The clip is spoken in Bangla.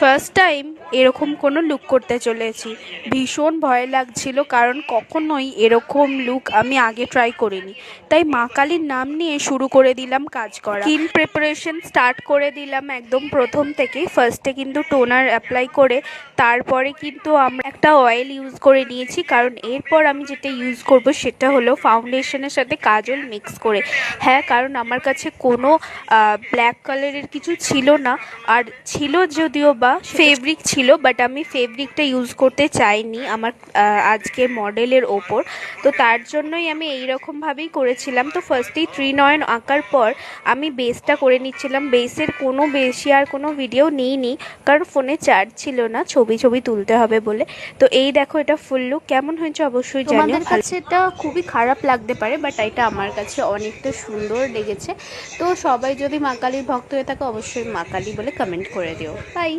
ফার্স্ট টাইম এরকম কোনো লুক করতে চলেছি, ভীষণ ভয় লাগছিল কারণ কখনোই এরকম লুক আমি আগে ট্রাই করিনি। তাই মা কালীর নাম নিয়ে শুরু করে দিলাম কাজ করা। স্কিন প্রিপারেশন স্টার্ট করে দিলাম একদম প্রথম থেকেই। ফার্স্টে কিন্তু টোনার অ্যাপ্লাই করে তারপরে কিন্তু আমরা একটা অয়েল ইউজ করে নিয়েছি, কারণ এরপর আমি যেটা ইউজ করব সেটা হলো ফাউন্ডেশনের সাথে কাজল মিক্স করে। হ্যাঁ, কারণ আমার কাছে কোনো ব্ল্যাক কালারের কিছু ছিল না, আর ছিল যদিও বা ফেব্রিক ছিল, বাট আমি ফেব্রিকটা ইউজ করতে চাইনি আমার আজকের মডেলের ওপর। তো তার জন্যই আমি এইরকমভাবেই করেছিলাম। তো ফার্স্টেই ত্রিনয়ন আঁকার পর আমি বেসটা করে নিচ্ছিলাম। বেসের কোনো বেশি আর কোনো ভিডিও নিইনি, কারণ ফোনে চার্জ ছিল না, ছবি তুলতে হবে বলে। তো এই দেখো, এটা ফুল লুক কেমন হয়েছে অবশ্যই জানিও। তোমাদের কাছে এটা খুবই খারাপ লাগতে পারে, বাট এটা আমার কাছে অনেকটা সুন্দর লেগেছে। তো সবাই যদি মা কালীর ভক্ত হয়ে থাকে অবশ্যই মা কালী বলে কমেন্ট করে দিও। বাই।